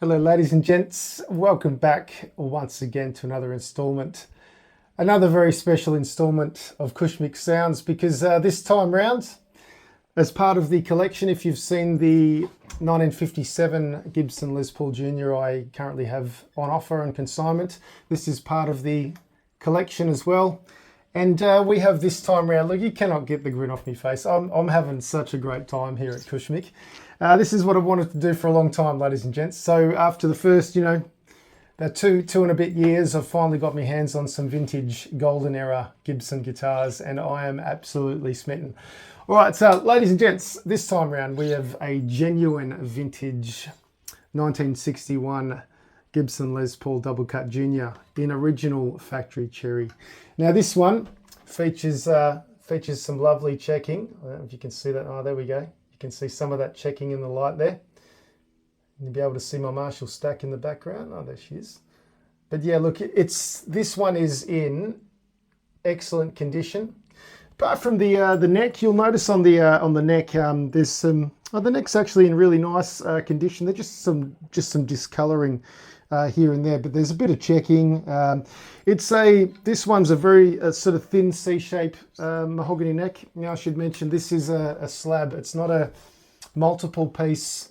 Hello ladies and gents, welcome back once again to another installment. Another very special installment of Cushmic Sounds because this time round, as part of the collection, if you've seen the 1957 Gibson Les Paul Jr. I currently have on offer and consignment, this is part of the collection as well. And we have this time round, look, you cannot get the grin off my face. I'm having such a great time here at Cushmic. This is what I've wanted to do for a long time, ladies and gents. So after the first, about two and a bit years, I've finally got my hands on some vintage golden era Gibson guitars, and I am absolutely smitten. All right, so ladies and gents, this time round we have a genuine vintage 1961 Gibson Les Paul Double Cut Jr. in original Factory Cherry. Now this one features some lovely checking. I don't know if you can see that. Oh, there we go. You can see some of that checking in the light there. You'll be able to see my Marshall stack in the background. Oh, there she is. But yeah, look, this one is in excellent condition. Apart from the neck, you'll notice on the neck there's some. Oh, the neck's actually in really nice condition. There's just some discoloring here and there, but there's a bit of checking. This one's a very sort of thin C-shape mahogany neck. Now I should mention this is a slab. It's not a multiple piece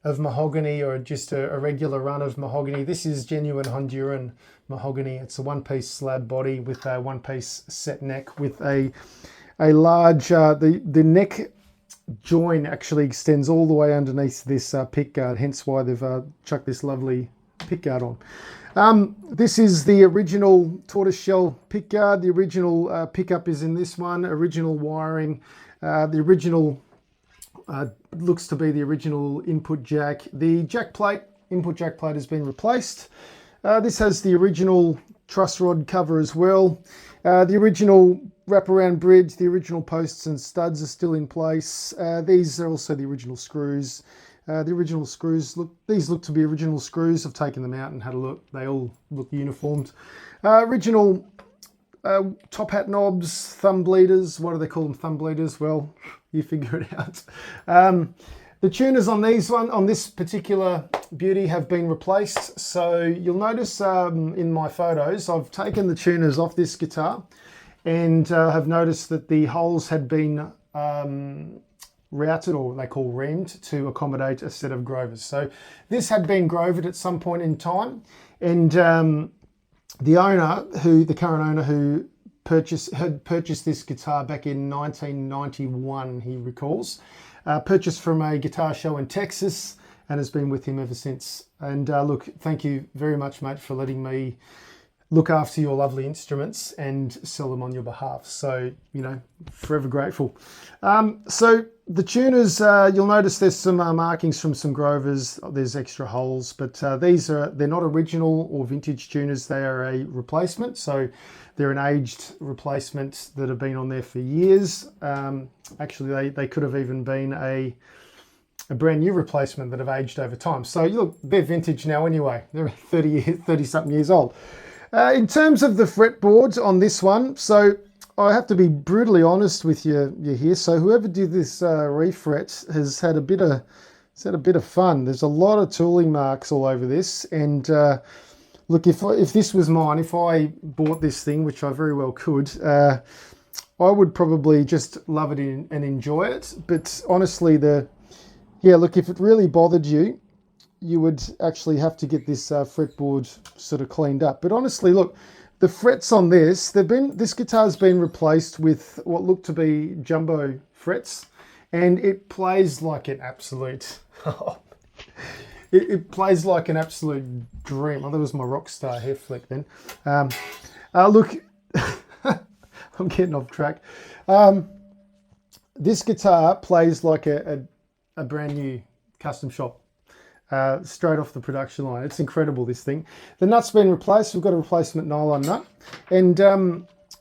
of mahogany or just a regular run of mahogany. This is genuine Honduran mahogany. It's a one-piece slab body with a one-piece set neck with a large, the neck join actually extends all the way underneath this pick guard, hence why they've chucked this lovely pick guard on. This is the original tortoiseshell pick guard. The original pickup is in this one, original wiring. The original looks to be the original input jack. The input jack plate has been replaced. This has the original truss rod cover as well. The original wraparound bridge, the original posts and studs are still in place. These are also the original screws. The original screws look to be original screws. I've taken them out and had a look. They all look uniformed. Original top hat knobs, thumb bleeders. What do they call them? Thumb bleeders? Well, you figure it out. The tuners on this particular beauty have been replaced. So you'll notice in my photos, I've taken the tuners off this guitar and have noticed that the holes had been routed, or they call reamed, to accommodate a set of grovers. So this had been grovered at some point in time, and the current owner who had purchased this guitar back in 1991, he recalls, purchased from a guitar show in Texas and has been with him ever since. And look, thank you very much, mate, for letting me look after your lovely instruments and sell them on your behalf. So, forever grateful. So the tuners, you'll notice there's some markings from some grovers. There's extra holes, but they're not original or vintage tuners. They are a replacement. So they're an aged replacement that have been on there for years. Actually, they could have even been a brand new replacement that have aged over time. So look, they're vintage now anyway. They're 30 something years old. In terms of the fretboard on this one, so I have to be brutally honest with you here. So whoever did this refret has had a bit of fun. There's a lot of tooling marks all over this, and look, if this was mine, if I bought this thing, which I very well could, I would probably just love it and enjoy it. But honestly, look, if it really bothered you, you would actually have to get this fretboard sort of cleaned up. But honestly, look, the frets on this guitar's been replaced with what look to be jumbo frets, and it plays like an absolute it plays like an absolute dream. Oh, that was my Rockstar hair flick then. Look, I'm getting off track. This guitar plays like a brand new custom shop. Straight off the production line. It's incredible, this thing. The nut's been replaced. We've got a replacement nylon nut. And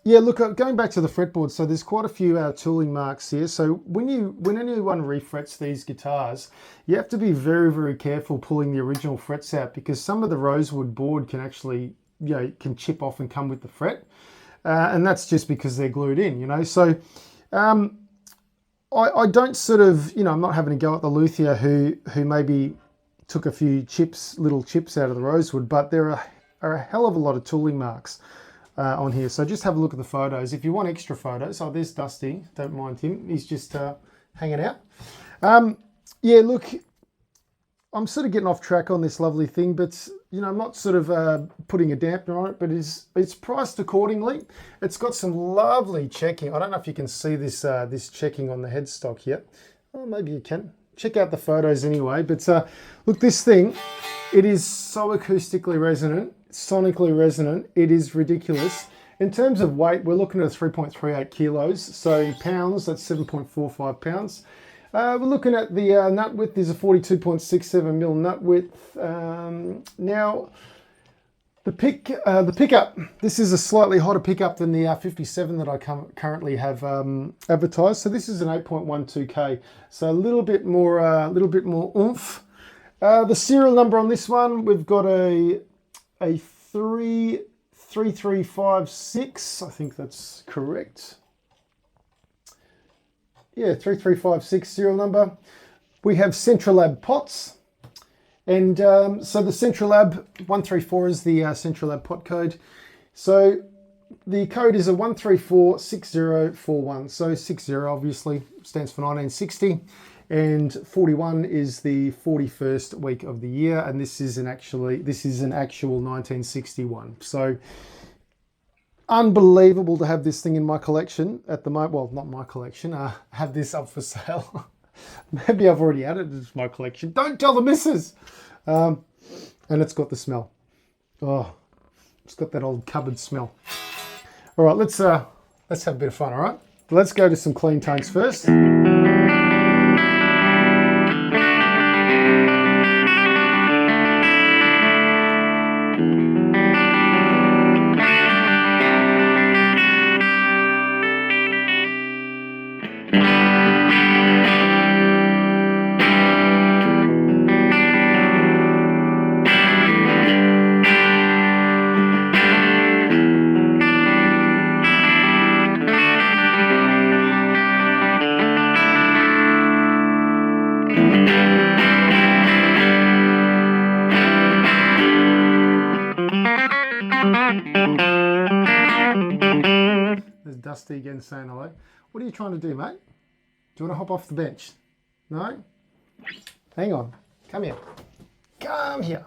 yeah, look, going back to the fretboard, so there's quite a few tooling marks here. So when anyone refrets these guitars, you have to be very, very careful pulling the original frets out, because some of the rosewood board can actually, can chip off and come with the fret. And that's just because they're glued in, So I don't sort of, I'm not having a go at the luthier who maybe took a few little chips out of the rosewood, but there are a hell of a lot of tooling marks on here. So just have a look at the photos. If you want extra photos, oh, there's Dusty. Don't mind him. He's just hanging out. Yeah, look, I'm sort of getting off track on this lovely thing, but you know, I'm not sort of putting a dampener on it, but it's priced accordingly. It's got some lovely checking. I don't know if you can see this this checking on the headstock here. Oh, maybe you can. Check out the photos anyway. But look, this thing, it is so acoustically resonant, sonically resonant. It is ridiculous. In terms of weight, we're looking at 3.38 kilos. So in pounds, that's 7.45 pounds. We're looking at the nut width is a 42.67 mil nut width. Now, the pickup, this is a slightly hotter pickup than the 57 that I currently have advertised. So this is an 8.12K, so a little bit more oomph. The serial number on this one, we've got a 3356. I think that's correct. Yeah, 3356 serial number. We have Centralab pots. And so the Centralab 134 is the Centralab pot code. So the code is a 1346041. So 60 obviously stands for 1960. And 41 is the 41st week of the year. And this is an actual 1961. So unbelievable to have this thing in my collection at the moment. Well, not my collection. Have this up for sale. Maybe I've already added it to my collection. Don't tell the missus. And it's got the smell. Oh, it's got that old cupboard smell. All right, let's have a bit of fun. All right, let's go to some clean tones first. There's Dusty again saying hello. What are you trying to do, mate? Do you want to hop off the bench? No? Hang on. Come here. Come here.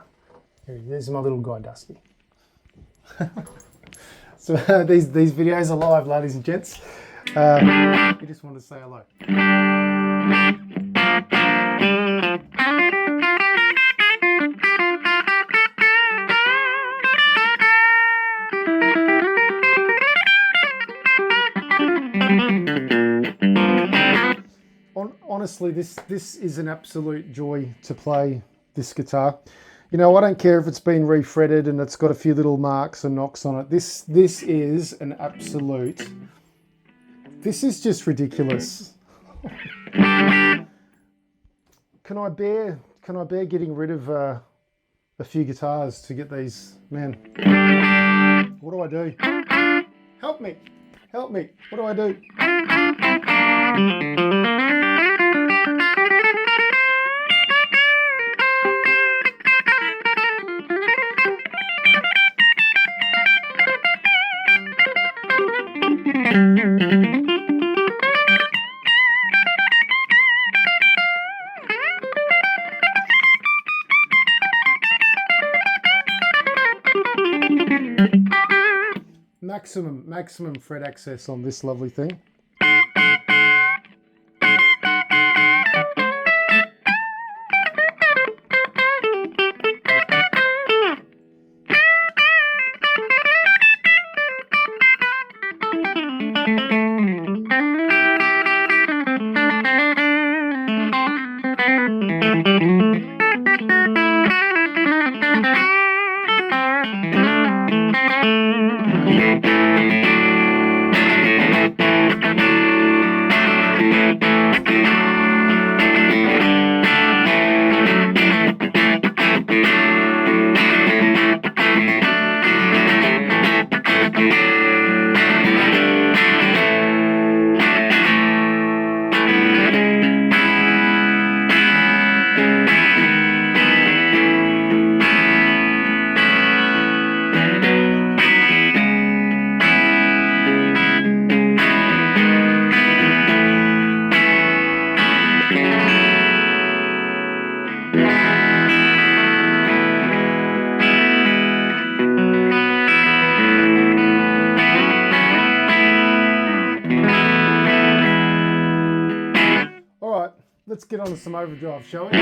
There's my little guy, Dusty. So these videos are live, ladies and gents. We just wanted to say hello. Honestly, this is an absolute joy to play this guitar. You know, I don't care if it's been refretted and it's got a few little marks and knocks on it. This is an absolute. This is just ridiculous. Can I bear getting rid of a few guitars to get these? Man, what do I do? Help me! Help me! What do I do? Maximum fret access on this lovely thing. let's get on to some overdrive, shall we?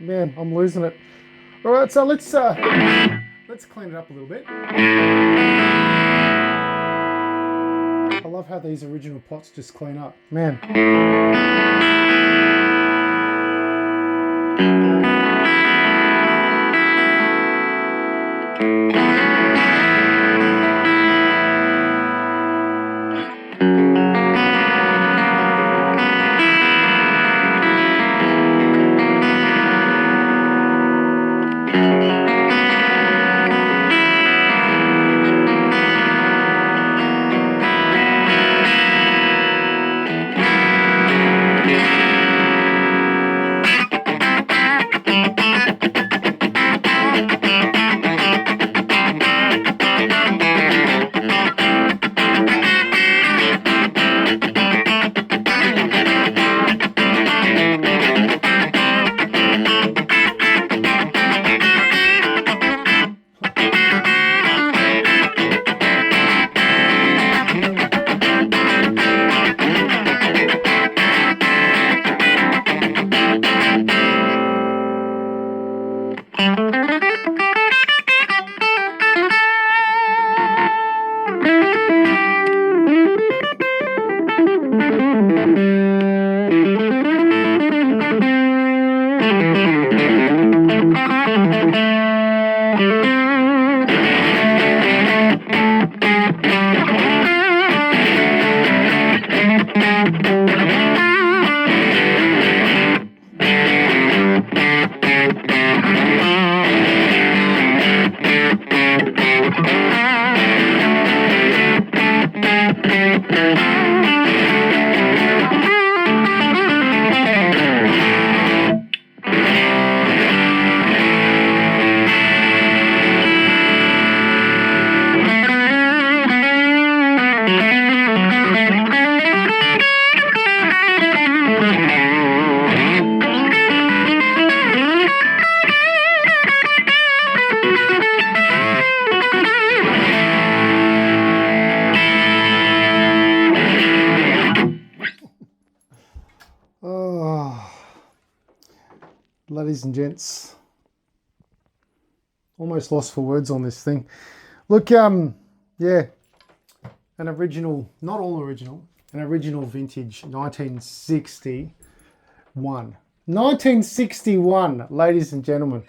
Man, I'm losing it. All right, so let's clean it up a little bit. I love how these original pots just clean up, man. Ladies and gents, almost lost for words on this thing. Look, yeah, an original, not all original, an original vintage 1961. 1961, ladies and gentlemen.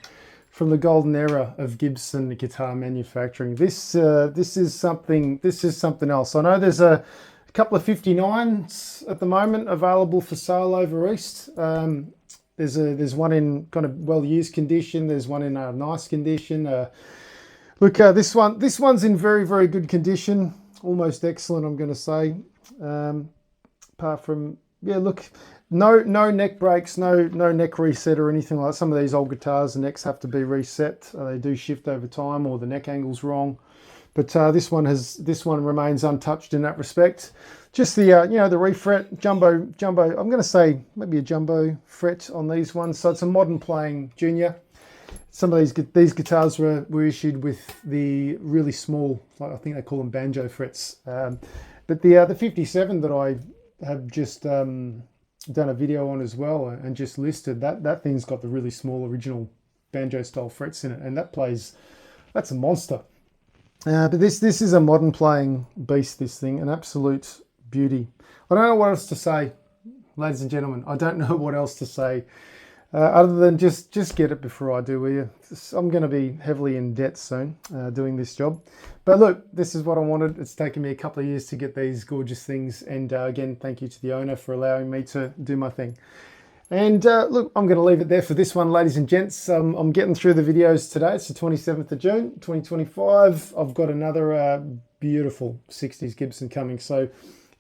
from the golden era of Gibson guitar manufacturing. This is something else. I know there's a couple of 59s at the moment available for sale over east. There's one in kind of well-used condition. There's one in a nice condition. Look, this one's in very, very good condition, almost excellent, I'm going to say. Apart from, yeah, look, no neck breaks, no neck reset or anything like that. Some of these old guitars, the necks have to be reset. They do shift over time, or the neck angle's wrong. But this one remains untouched in that respect. Just the the refret jumbo. I'm going to say maybe a jumbo fret on these ones. So it's a modern playing junior. Some of these guitars were issued with the really small, like I think they call them banjo frets. But the 57 that I have just done a video on as well and just listed, that thing's got the really small original banjo style frets in it, and that's a monster. But this is a modern playing beast, this thing, an absolute beauty. I don't know what else to say, ladies and gentlemen. I don't know what else to say other than just get it before I do, will you? I'm going to be heavily in debt soon doing this job. But look, this is what I wanted. It's taken me a couple of years to get these gorgeous things. And again, thank you to the owner for allowing me to do my thing. And look, I'm going to leave it there for this one, ladies and gents. I'm getting through the videos today. It's the 27th of June, 2025. I've got another beautiful 60s Gibson coming. So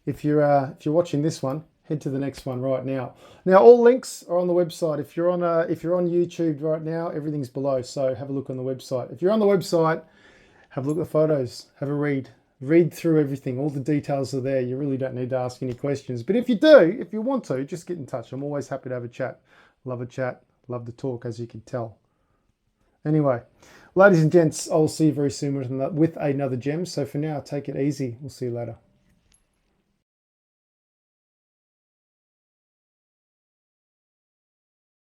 if you're watching this one, head to the next one right now. Now, all links are on the website. If you're on YouTube right now, everything's below. So have a look on the website. If you're on the website, have a look at the photos. Have a read. Read through everything. All the details are there. You really don't need to ask any questions. But if you do, if you want to, just get in touch. I'm always happy to have a chat. Love a chat. Love to talk, as you can tell. Anyway, ladies and gents, I'll see you very soon with another gem. So for now, take it easy. We'll see you later.